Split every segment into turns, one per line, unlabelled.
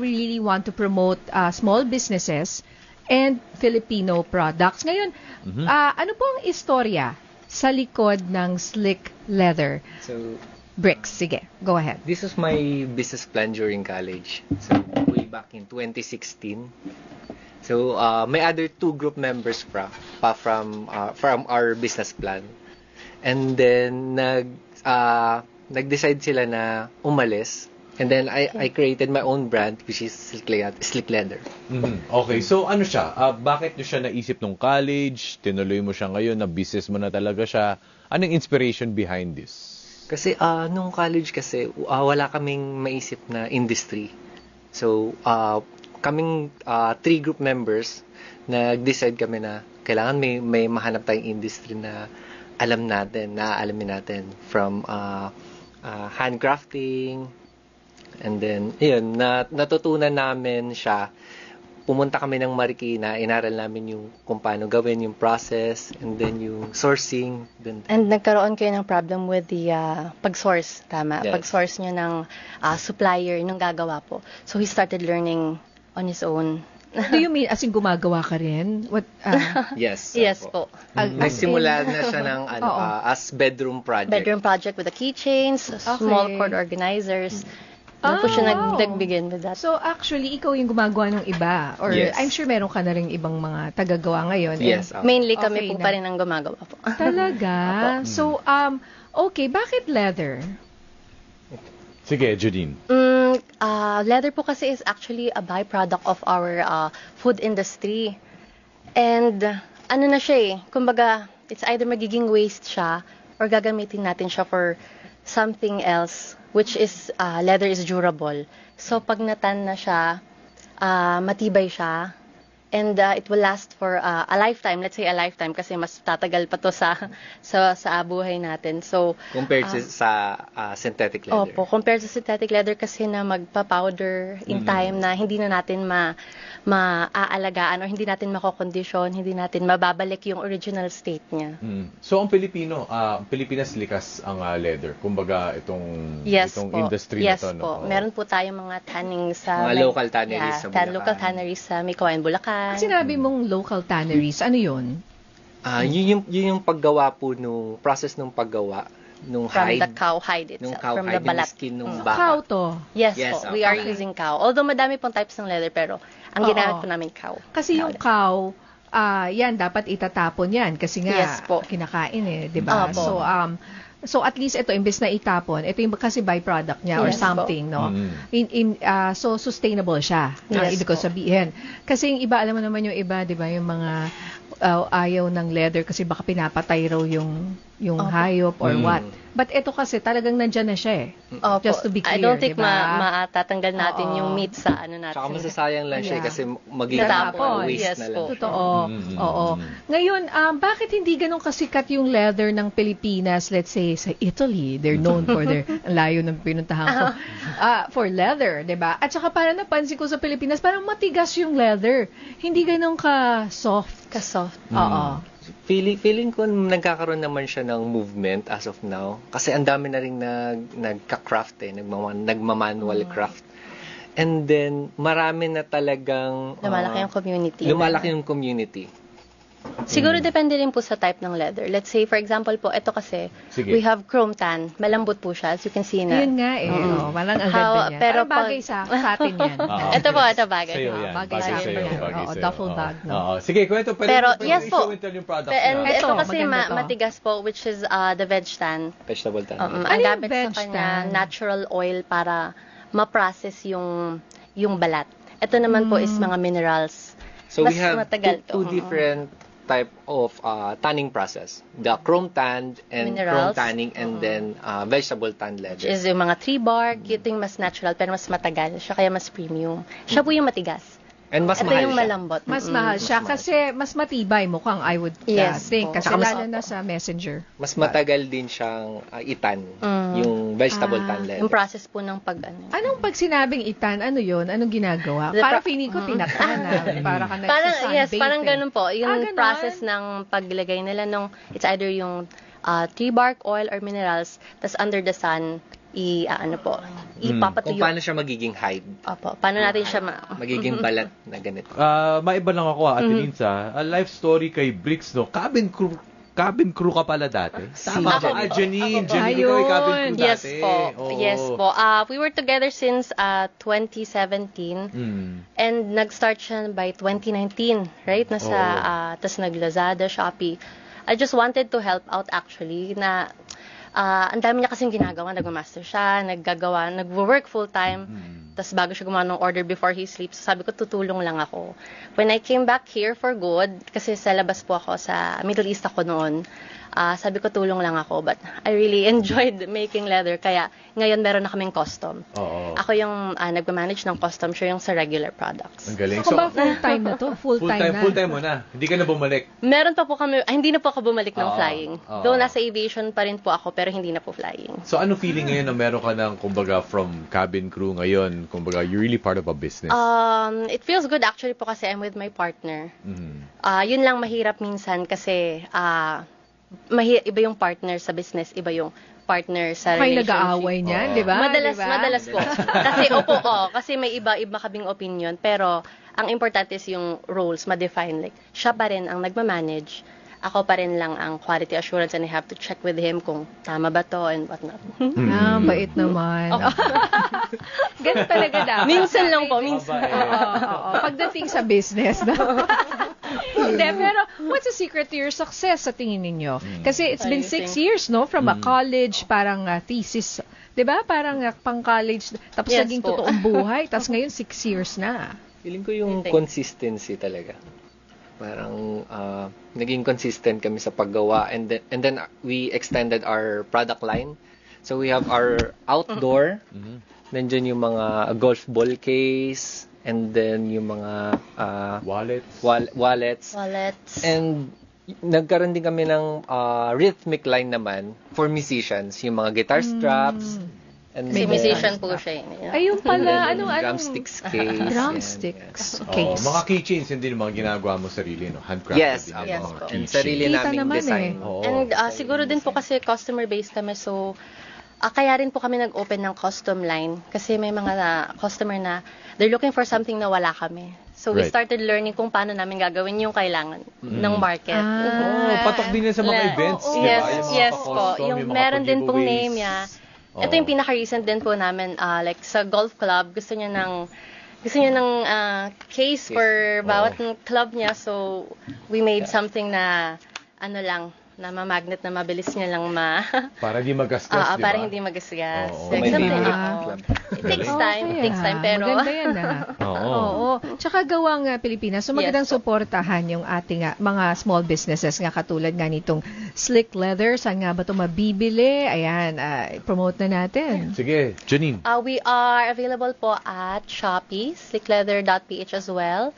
really want to promote small businesses and Filipino products. Ngayon, ano po ang istorya sa likod ng Slick Leather?
So,
Bricks, sige, go ahead.
this was my business plan during college. So, way back in 2016. So, may other two group members from our business plan. And then, nag-decide sila na umalis. And then, I created my own brand, which is Slick Leather.
Okay, so ano siya? Bakit nyo siya naisip nung college? Tinuloy mo siya ngayon, na business mo na talaga siya? Anong inspiration behind this?
Kasi, nung college kasi, wala kaming maisip na industry. So, kaming 3 group members, nag-decide kami na kailangan may mahanap tayong industry na naalamin natin. From handcrafting, and then, yun, natutunan namin siya. Pumunta kami ng Marikina, inaral namin kung paano gawin yung process, and then yung sourcing.
And nagkaroon kayo ng problem with the pag-source, tama?
Yes.
Pag-source nyo ng supplier nung gagawa po. So he started learning on his own.
Do you mean, as in gumagawa ka rin? What,
Yes.
Yes po.
Nagsimula na siya ng as bedroom project.
Bedroom project with the keychains, small cord organizers. Doon po siya nagbigin with that.
So actually, ikaw yung gumagawa ng iba? Or
Yes.
I'm sure meron ka na rin ibang mga tagagawa ngayon.
Yes.
Mainly kami
Okay
po
na.
pa rin ang gumagawa po.
Talaga? So, okay, bakit leather?
Sige, Judine.
Leather po kasi is actually a byproduct of our food industry. And ano na siya eh, kumbaga, it's either magiging waste siya or gagamitin natin siya for something else, which is leather is durable. So pag natan na siya, matibay siya, and it will last for a lifetime. Let's say a lifetime kasi mas tatagal pa to sa buhay natin. So
Compared sa synthetic leather.
opo, compared sa synthetic leather kasi na magpa-powder in time na hindi na natin maaalagaan or hindi natin makokondisyon, hindi natin mababalik yung original state niya.
So ang Pilipinas likas ang leather. Kumbaga itong
Po.
industry
Yes
na to.
po.
No?
Meron po tayong mga tanning sa
Mga local tanneries sa Bulacan.
local tanneries sa Mikawayan, Bulacan.
Sinabi mong local tanneries, ano yun?
Yun yung paggawa po process nung paggawa nung
From
hide.
the cow hide
Nung
itself,
cow
from
hide,
the balat.
yung skin nung
Cow
baka.
to.
Yes,
Yes,
po. We are
okay.
using cow. Although madami pong types ng leather, pero ang ginamit po namin cow.
Kasi yung cow, yan, dapat itatapon yan. Kasi nga,
Yes po.
kinakain eh, di ba?
Opo.
So at least ito, imbes na itapon, ito yung kasi byproduct niya or
Yes po.
something, no? So sustainable siya, ang
Yes
ibig ko
po.
sabihin. Kasi yung iba, alam mo naman yung iba, di ba, yung mga ayaw ng leather kasi baka pinapatay raw yung hayop or what. But ito kasi talagang nandyan na siya eh.
Opo.
Just to be clear,
I don't think
diba?
matatanggal natin
Oo.
yung meat sa ano natin.
Tsaka masasayang lang siya
Yeah.
kasi magiging
Natapon.
waste
Yes
na
po.
lang.
Totoo. Oo. Ngayon, bakit hindi ganun kasikat yung leather ng Pilipinas, let's say, sa Italy? They're known for their, ang layo ng pinuntahan ko, for leather, di ba? At saka parang napansin ko sa Pilipinas, parang matigas yung leather. Hindi ganun ka-soft.
Ka-soft.
Oo.
Feeling ko nagkakaroon naman siya ng movement as of now. Kasi ang dami na rin nagka-craft nagma-manual craft. And then, marami na talagang
Lumalaki yung community.
Lumalaki yung community.
Siguro depende rin po sa type ng leather. Let's say, for example po, ito kasi,
Sige.
we have chrome tan. Malambot po siya, as you can see na.
Yun nga eh. Oh, walang ang ganda niya.
pero
Parang bagay sa atin yan.
Ito po, ito bagay.
Sa'yo yan.
Bagay sa
sa'yo,
akin yan.
bagay
Oo,
sa'yo.
duffel
Oo.
bag, no?
Oo. Sige, kwento.
Pero, yes po.
i-show and tell yung products
And
na.
ito kasi
maganda to.
matigas po, which is the veg tan.
Vegetable tan.
Ano
Ang
yung
gamit
veg
sa kanya,
tan?
natural oil para ma-process yung balat. Ito naman po is mga minerals.
So
Mas
we have
matagal
two different type of tanning process. The chrome tan and chrome
Minerals.
tanning and then vegetable tan leather.
Which is yung mga tree bark, ito yung mas natural pero mas matagal. Siya kaya mas premium. Siya po yung matigas.
And mas
Ito
mahal
yung
siya.
malambot.
Mas mahal siya kasi mas matibay mukhang I would
Yes
think.
po.
Kasi
Tsaka mas-
lalo na sa messenger.
Mas matagal din siyang itan. Yung vegetable tan leather.
Yung process po ng
Anong pag sinabing itan, ano yun? Anong ginagawa?
The
Para
pro-
feeling ko tinatan na. Para ka
Parang, yes,
nagsasunbathe
parang
eh.
ganun po. Yung
Ganon?
process ng paglagay nila nung, it's either yung tree bark, oil, or minerals, tas under the sun,
Kung
ipapatuyo.
paano siya magiging hide,
Opo, paano natin siya
magiging balat na ganito.
Maiba lang ako, Ate Linsa. Life story kay Bricks, no? Cabin crew ka pala dati. Tama
Ako
ka,
po.
Janine.
Ako po.
Janine, ikaw ay cabin crew
Yes
dati.
po.
Oo.
Yes po. We were together since 2017 and nag-start siya by 2019, right? Tas nag-Lazada, Shopee. I just wanted to help out actually na ang dami niya kasing ginagawa. Nag-master siya, nag-work full-time. Tas bago siya gumawa ng order before he sleeps, sabi ko, tutulong lang ako. When I came back here for good, kasi sa labas po ako, sa Middle East ako noon, sabi ko, tulong lang ako. But I really enjoyed making leather. Kaya ngayon meron na kaming custom.
Oo.
Ako yung nagmamanage ng custom, siya yung sa regular products.
Ang galing.
Ako ba full-time na to? Full-time na?
Full-time mo na. Hindi ka na bumalik.
Meron pa po kami, hindi na po ako bumalik ng
Oo.
flying.
Oo.
Though nasa aviation pa rin po ako, pero hindi na po flying.
So, ano feeling ngayon na meron ka ng, kumbaga, from cabin crew ngayon? Kumbaga, you're really part of a business.
It feels good actually po kasi I'm with my partner. Yun lang mahirap minsan kasi iba yung partner sa business, iba yung partner sa
Kayo
relationship.
nag-aaway niyan, di ba?
Madalas po. Kasi may iba kaming opinion, pero ang importante is yung roles, ma-define. Like, siya pa rin ang nagmamanage, ako pa rin lang ang quality assurance and I have to check with him kung tama ba to and whatnot.
Bait naman. Ganun talaga dapat.
Minsan lang po, minsan.
Oo. Pagdating sa business. Hindi, pero what's the secret to your success sa tingin ninyo? Kasi it's been 6 years, no? From a college, parang thesis, 'di ba? Parang pang-college, tapos
Yes
naging
po.
totoong buhay, tapos ngayon 6 years na.
Feeling ko yung consistency talaga. Parang naging consistent kami sa paggawa and then we extended our product line. So we have our outdoor, nandiyan yung mga golf ball case, and then yung mga wallets. And nagkaroon din kami ng rhythmic line naman for musicians, yung mga guitar straps. And
Si
then,
musician po siya.
Ayun pala,
and then
anong
drumsticks case.
drumsticks
Oo,
case.
mga keychains, hindi naman ginagawa mo sarili, no? Handcrafted
Yes,
din yung
yes
mga
po.
keychains.
sarili
Kita
naming
naman
design.
Oo.
And siguro din po kasi customer-based kami, so kaya rin po kami nag-open ng custom line kasi may mga customer na they're looking for something na wala kami. So we
Right.
started learning kung paano namin gagawin yung kailangan ng market.
Oh, patok din yan sa mga events, di ba?
Yes,
Yung mga
yes po.
pa-custom,
Yung
mga
meron din pong
pa-giveaways.
name niya.
Oo.
Ito yung pinaka-recent din po namin, like sa golf club, gusto niya ng case for bawat club niya. So we made something na na mamagnet na mabilis niya lang
Para di magasgas, di ba?
para hindi magasgas.
Oo.
Like,
May
something
favorite
like-
club.
It takes time, pero
Maganda yan,
Oo.
Oo. Tsaka gawang Pilipinas. So magandang
Yes po.
suportahan yung ating mga small businesses nga katulad nga nitong Slick Leather. Saan nga ba ito mabibili? Ayan, promote na natin.
Sige, Janine.
we are available po at Shopee, slickleather.ph as well.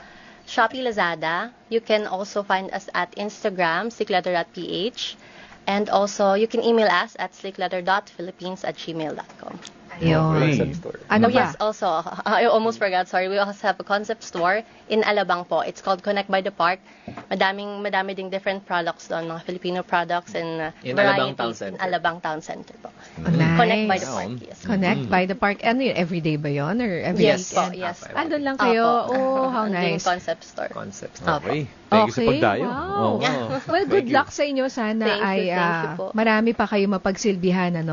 Shopee, Lazada. You can also find us at Instagram, slickleather.ph. And also, you can email us at slickleather.philippines@gmail.com.
Ayun.
Okay.
Ano ba?
Yes, also, I almost forgot, sorry. We also have a concept store in Alabang po. It's called Connect by the Park. Madami ding different products doon, mga Filipino products and
In Alabang
varieties
Town Center.
in Alabang Town Center po.
Oh, nice.
Connect by the
Wow.
Park, yes.
Connect by the park. Ano yun? Everyday ba yun? Or every
Yes po,
weekend?
yes.
Andun lang kayo?
Opo.
Oh, how
Andun yung
nice.
concept store.
Concept.
Okay. Thank you sa pagdayo.
Wow.
Oo.
Well, good
Thank you.
luck sa inyo. Sana
Thank you po.
marami pa kayo mapagsilbihan at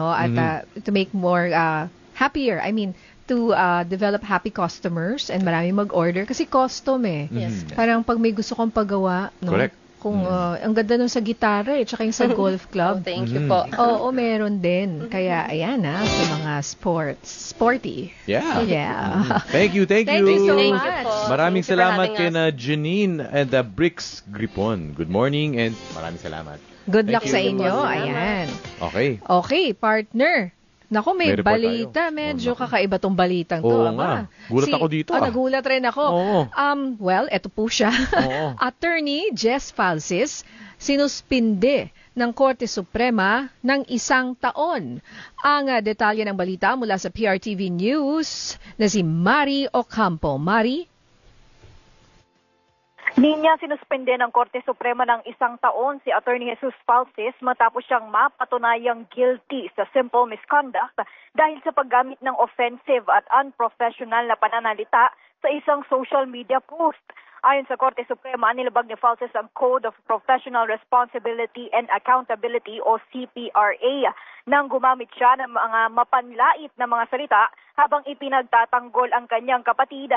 to make more happier. I mean, to develop happy customers and marami mag-order kasi custom
Yes.
Parang pag may gusto kong pagawa, no?
Correct.
Kung ang ganda nung sa gitara tsaka yung sa golf
Oh,
club.
thank you po.
Oo, meron din. Kaya ayan sa mga sporty.
Yeah.
Yeah.
Thank you.
Thank you so
Thank
much.
you po.
Maraming
Thank you for
salamat
having
kay
us.
na Janine and the Bricks Gripon. Good morning and maraming salamat.
Good
Thank
luck
you.
sa inyo.
Salamat.
Ayan.
Okay.
Okay, partner. Naku, may
May report
balita.
tayo.
Medyo
Oo, naku.
kakaiba tong balitang to.
Oo
Aba.
nga. Gulat ako dito,
Nagulat rin ako.
Oo.
Well, eto po siya.
Oo.
Attorney Jess Falsis, sinuspinde ng Korte Suprema ng 1 taon. Ang detalye ng balita mula sa PRTV News na si Mari Ocampo. Mari?
Ninya sinuspende ng Korte Suprema ng 1 taon si Attorney Jesus Falces matapos siyang mapatunayang guilty sa simple misconduct dahil sa paggamit ng offensive at unprofessional na pananalita sa isang social media post. Ayon sa Korte Suprema, nilabag ni Falces ang Code of Professional Responsibility and Accountability o CPRA nang gumamit siya ng mga mapanlait na mga salita habang ipinagtatanggol ang kanyang kapatid